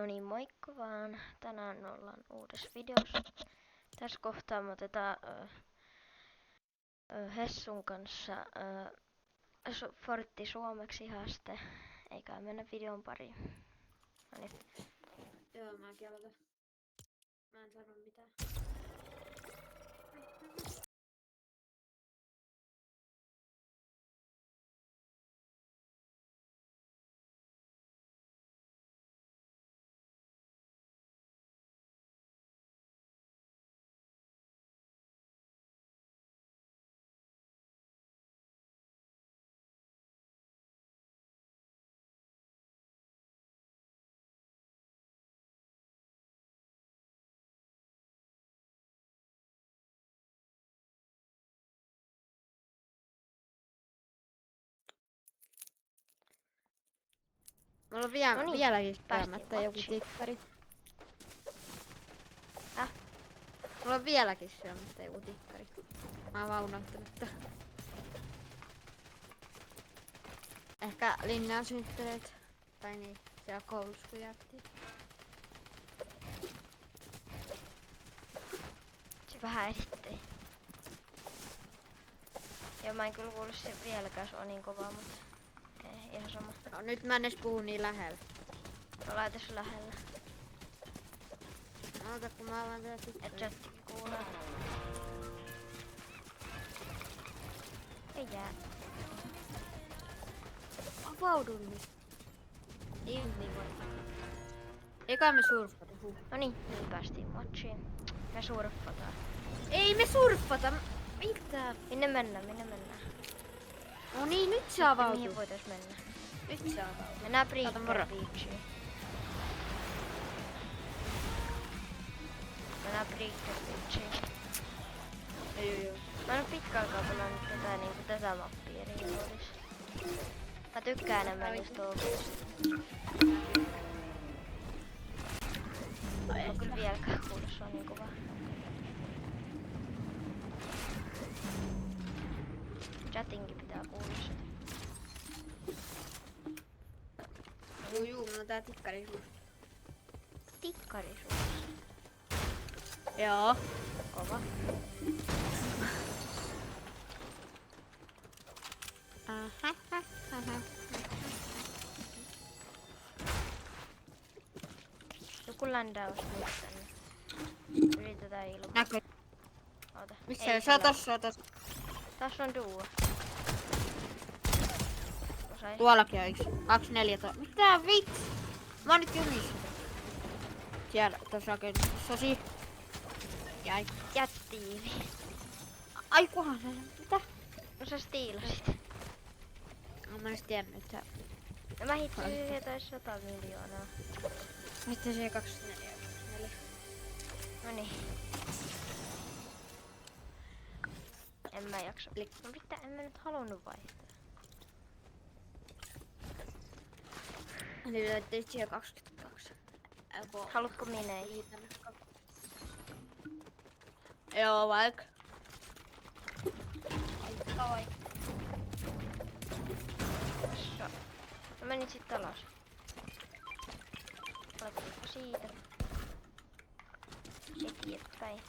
No niin, moikka vaan. Tänään ollaan uudessa videossa. Tässä kohtaa me otetaan Hessun kanssa Fortti suomeksi haaste. Eikä mennä videon pariin. Noniin. Joo, mäkin aloitan. Mä en sano mitään. Mulla on vieläkin syömättä joku tikkari. Mulla on vieläkin syömättä joku tikkari. Mä oon vaan unohtanut. Ehkä Linnaan synttäreet. Tai niin, siellä koulussa kun jäätiin. Se vähän edittei. Joo, mä en kyllä kuullut sen vieläkään, se on niin kovaa, mutta ei, ihan sama. No nyt mä en edes puhu niin lähellä. No laita se lähellä. Oota kun mä avaan tätä tikkari. Et chattikin kuulee. Ei jää. Avaudun nyt. Ei niin voi. Eikä me surfata. No niin, nyt päästiin matchiin. Me surffataan. Ei me surfata. Mitä? Minne mennään, minne mennään? No niin, nyt se avautuu. Mihin voitais mennä? Nyt se avautuu. Mennään Breaker Beachiin. Mennään Breaker Beachiin. Joo. Mä en oo pitkään aikaa pelannut tätä mappia eri roolissa. Mä tykkään enemmän niistä ouvista. Mä en kyllä vieläkään kuule, se on niin kova. Chatinkin pitää kuulla sitä. Juu, mulla on tää tikkari suus. Tikkari suus. Joo. Kova. Joku ländaus nyt tänne. Yritetään ilmaa. Näkyy. Oota. Missä se on tossa? Tässä on duo. Osais. Tuollakin on yksi. 2-4. Mitä vitsi? Mä oon nyt jumissa. Siellä tossa sosi. Jäi. Jättiili. Ai kuhan se. Mitä? No sä stiilasit. Mä en edes tiennyt, että... No mä hitsin jotain 100 miljoonaa. Miten se 24? Noniin. En mä jaksa. No mitä, en mä nyt halunnut vaihtaa. Eli löytyi siellä 22. Haluatko minei? Joo, vaikka. Mä menin sit alas. Oletko siitä? Eteenpäin.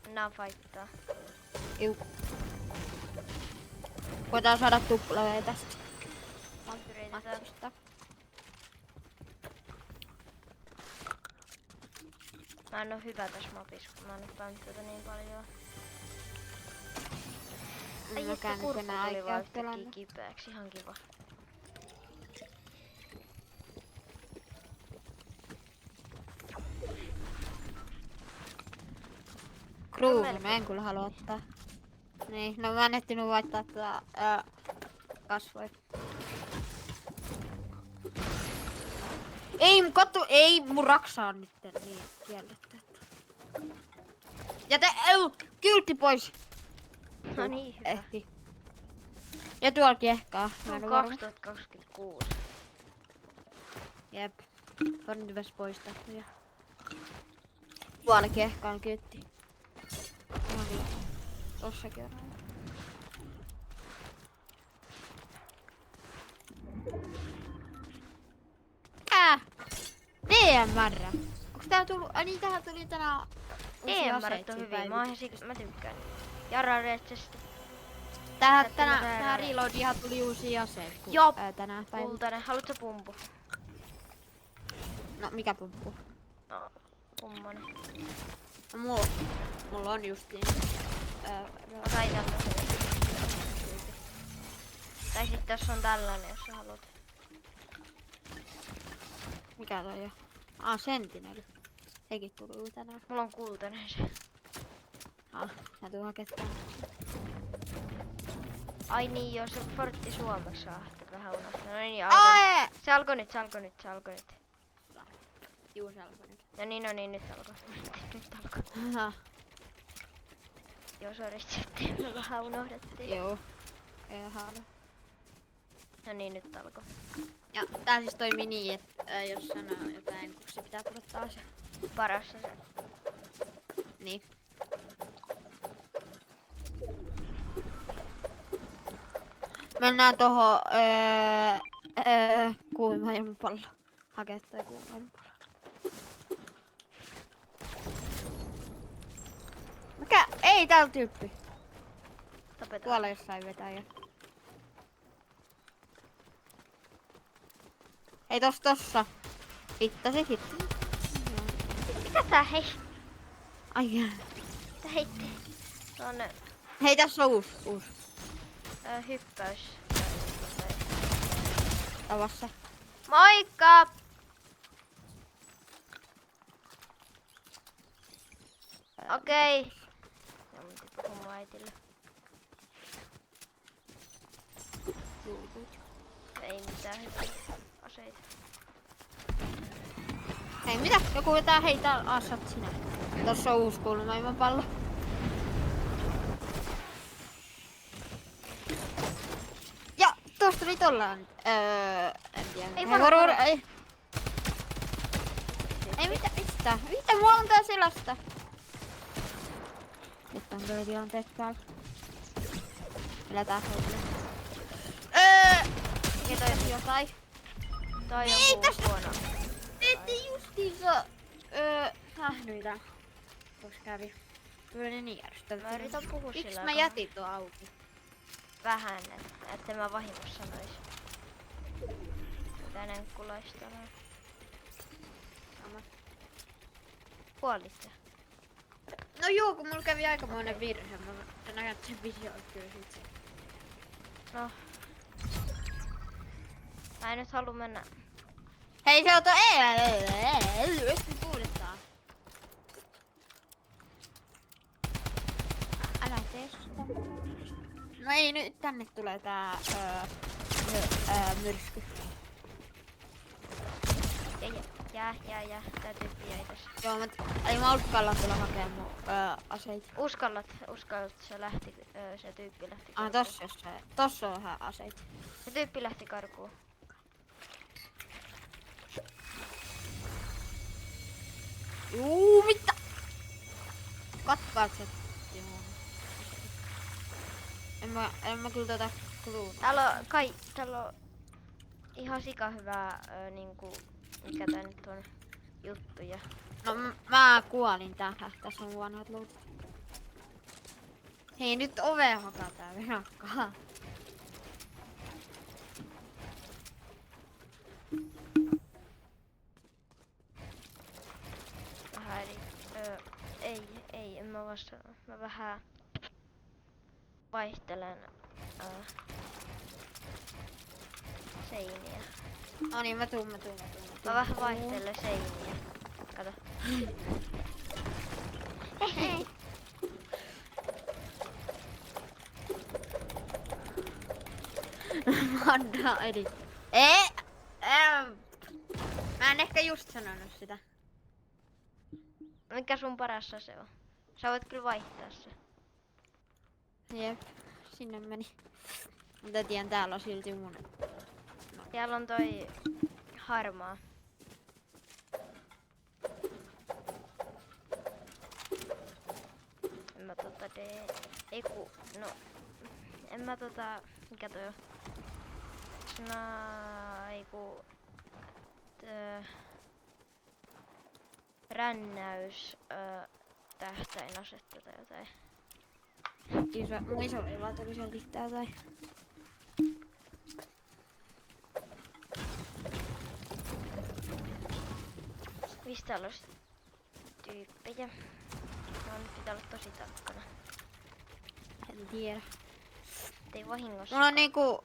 Mennään fightaa. Juu. Voidaan saada tuplaveja tästä. Yritetään. Mä en oo hyvä tässä mapissa, kun mä en oo pelannut tätä niin paljon. Ai että kurkku tuli vaan yhtäkkiä kipeäksi, ihan kiva. Kruunu, mä en kyllä halua ottaa. Niin, no mä en ehtinyt vaihtaa tätä kasvoja. Ei mun raksaa on nyt niin kielletty. Jätä, kyltti pois. No niin, hyvä. Ehti. Ja tuollakin ehkä. Se on 2026. Jep. On nyt myös poistettu ja... Tuollakin ehkä on kyltti. No niin. Tossakin on. EMR. Onks tää tullut? Ai niin, tähän tuli tänään uusia EMR aseita on siinä hyviä, päivityksessä. mä tykkään. Jararetsesta. Tähän reloadiinhan tuli uusia aseita Jop. tänään päivänä. Kultainen, haluatko pumpu? No mikä pumppu? No, kummonen. No, mulla on justiin. Ota tällaisen. Tai sit tässä on tällainen, jos sä haluat. Mikä toi on? Sentinel. Sekin tuli tänään. Mulla on kultainen se. Mä tuun hakemaan. Ai niin, jos se Fortti suomeksi ahti vähän unohtaa. No niin, Ai! Se alkoi nyt. Juu, se alkoi nyt. No niin, nyt alkoi. Nyt alkoi. Joo, sori, sitten me vähän unohdettiin. Joo. Ei haada. No niin, nyt alkoi. Ja tää siis toimii niin, että jos sanoo jotain, kun se pitää pudottaa se. Paras se. Niin. Mennään tohon kuuma ilmapallo. Hakee toi kuuma ilmapallo. Mikä? Ei täällä tyyppi. Tapetaan. Tuolla jossain vetää jo. Ei tossa. Hittasi. Mitä tää hei? Ai jää. Tää heitti. Tuonne Hei, tässä on uusi. hyppäys. Tavassa. Moikka! Okei. Ja mun tippuu mun äitille. Ei mitään hyviä aseita. Hei, mitä? Joku vetää heitä asat sinä. Tossa on uusi kuuluma ilmapallo. Ja tosta tuli tollaan. En tiedä. Ei Hei, varo. ei. Ei mitä? Mitä mulla on tää selästä? Nyt on kyllä tilanteet päällä. Millä tää hoituu? Mikä toi on? Jotain. Toi Ei on tästä- huono. Ette justiinsa nähnyitä. Tuossa kävi. Kyllä ne niin järjestelmä. Mä yritän puhua Miksi sillä mä aikaa jätin tuon auki? vähän, että mä vahingossa sanois. Mitä nenkkulaista on. Sama. Kuolitte. No joo, kun mulla kävi aikamoinen virhe. Mä näen sen videon kyllä sit. No. Mä en nyt halua mennä. Hei, se on ei, uudestaan. Älä tee sitä. No ei, nyt tänne tulee tää myrsky. Jää. Tää tyyppi jäi tässä. Joo, ei mä uskalla tulla hakemaan mun aseita. Uskallat, se lähti, se tyyppi lähti karkuun. Tossa on vähän aseita. Se tyyppi lähti karkuun. Juu, mitä? Katkaat se. Joo. En mä kyllä tota kluunaa. Täällä on ihan sika hyvää niinku, mikä tää nyt on, juttuja. No mä kuolin tähän. Tässä on vanhat luut. Hei, nyt ovea hakataan venakkaa. Vähän eri, en mä vasta, mä vähän vaihtelen seiniä. No niin, mä tuun. Mä vähän vaihtelen seiniä. Kato. Hei. Anna edit. Mä en ehkä just sanonut sitä. Mikä sun paras ase on? Sä voit kyllä vaihtaa se. Jep, sinne meni. Mutta tiedän, täällä on silti mun. Täällä on toi harmaa. En mä mikä toi on? rännäys, tähtäinasetta tai jotain. Mun iso veli tuli selittää tai. Mistä täällä olisi tyyppejä? No nyt pitää olla tosi tarkkana. En tiedä. Ettei vahingossa. Mulla on niinku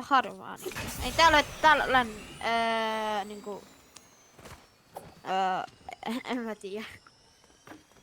harvaa niinku. Ei täällä niinku en mä tiedä.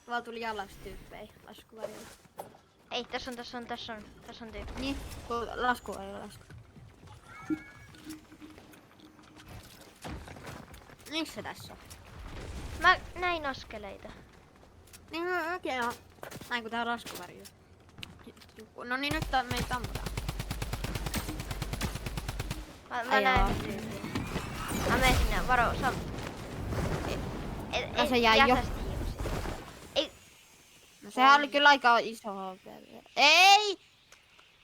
Vaan tuli jalastyyppejä laskuvarjolla. Ei, tässä on tyyppi. Niin, laskuvarjolla lasku. Missä tässä on? Mä näin askeleita. Niin mäkin on. Näin kun tää on laskuvarjo. No niin, nyt meitä ammutaan. Mä Ai näen jaa. tyypin. Mä menen sinne, varo, No se jäi jo. jätä sitä hiivosia. Ei, No sehän oli kyllä aika iso HP. Ei!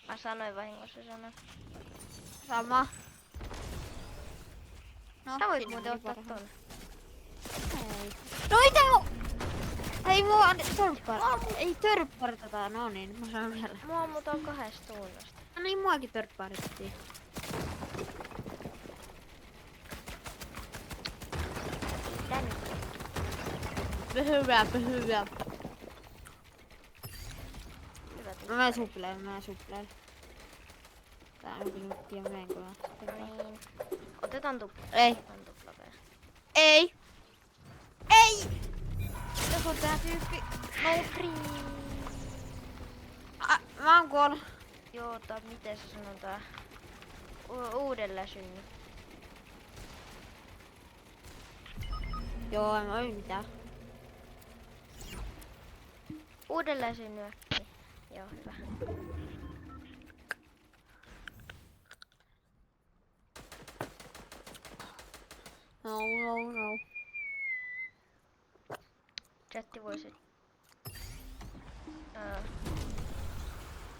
mä sanoin vahingossa sanan. Sama. No, Sä voit siinä muuten oli ottaa parha. ton. Ei. No mitä ei mua ei törppartata, no niin, mä sanon vielä. Mua ammutaan 2 suunnasta. No niin, muakin törpparittiin. Tänne. Hyvä. Hyvä No mä supleen. Tää on kyllä tiedä menenkö mä. niin. Otetaan tupla. Ei. Otetaan tupla vielä. Ei! Ei! Tässä on tää tyyppi. No free. Mä oon kuollut. Joo, miten se sanotaan? Uudella synny. Joo, en mä oo mitään. Uudella synny äkkiä. Joo, hyvä. No. Chatti voisi...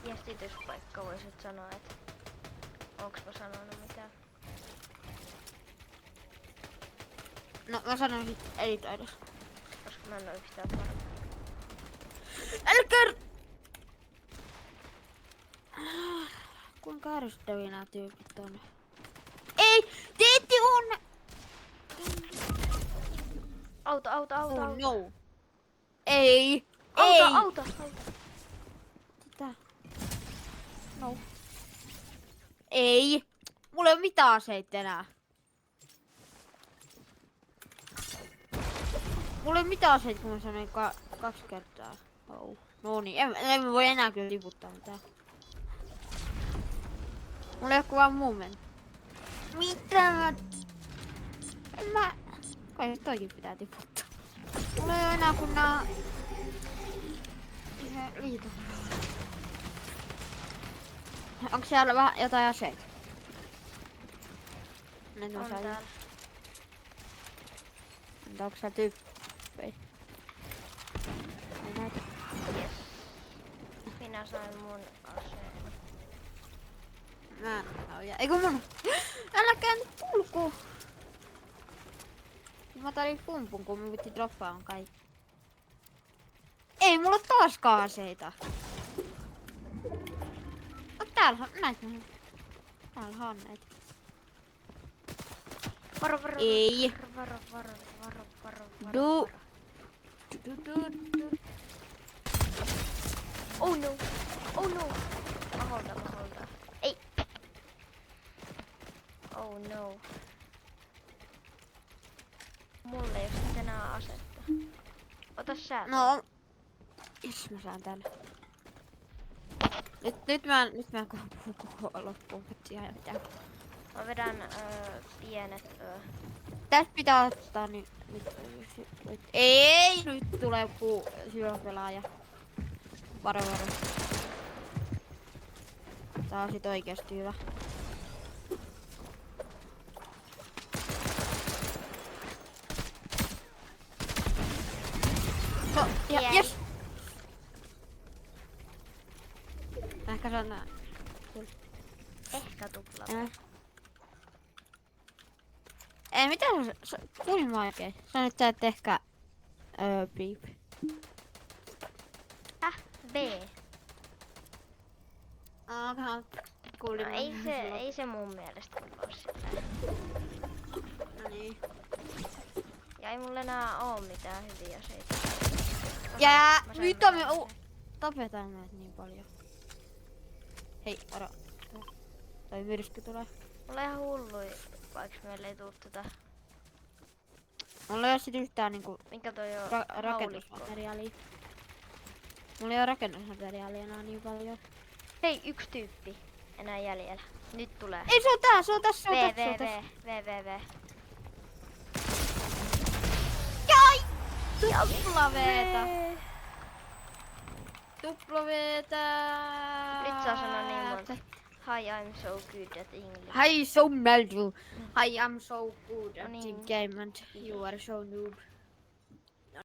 Viestityspaikka voisit sanoa, että... Onks mä sanonut mitään? No mä sanon sit editoides. Koska mä en oo yhtään varma. Älkää! Kuinka ärsyttäviä nää tyypit on? Ei! Te ette on! Auto. Oh no! Ei! Auto. Mitä? No. Ei! Mulla ei oo mitään aseita enää. Mulla ei oo mitään aseita, kun mä sanoin 2 kertaa. Oh. No niin, en voi enää kyllä tiputtaa mitään. Mulla ei oo vaan moment. Mitä mä... Kai toikin pitää tiputtaa. Mulla ei oo enää kun nää... Liito. Onko siellä vähän jotain aseita? Nyt mä On sain. täällä. Entä onko siellä tyyppejä? Ei näitä. Yes. Minä sain mun aseen. Eikö mun? Älkää nyt kulku! Mä tarvin pumpun, kun mun piti droppaa on kaikki. Ei mulla oo taaskaan aseita. No täällä on näitä. Täällä on näitä. Varo. Ei. Varo. Du. Oh no. Mä holtaan. Ei. Oh no. Mulla ei oo sit enää asetta. Ota sä. No. Jes, mä saan tän. Nyt mä puhun koko loppuun, et ihan mitään. Mä vedän pienet Tästä pitää ottaa nyt. Ei! Nyt tulee joku syöpelaaja. Varo. Tää on sit oikeesti hyvä. No, ja jes! Ehkä se on nää. ehkä tupla. Ei, mitä sä kuulin mä oikein? Sanoit sä, et ehkä Beep. B. Onkohan kuulin. No, ei se mun mielestä oo sitä. No niin. Ja ei mulla enää oo mitään hyviä aseita. Jää! Mä sain Mitä me mitään. tapetaan näitä niin paljon. Hei, ora. Toi myrsky tulee. Mulla on ihan hullui, vaikka meille ei tuu Mulla ei oo sit yhtään niinku minkä toi on haulikko. rakennusmateriaalia. Mulla ei oo rakennusmateriaalia enää niin paljon. Hei, yksi tyyppi enää jäljellä. Nyt tulee. Ei, se on tässä, se on tässä. V. Jai! Tuplaveeta. Tuplaveeta. Nyt saa sanoa niin monta. Hi, I'm so good at English. Hi, so Melju. Hi, I'm so good No at niin. the game and you are so noob.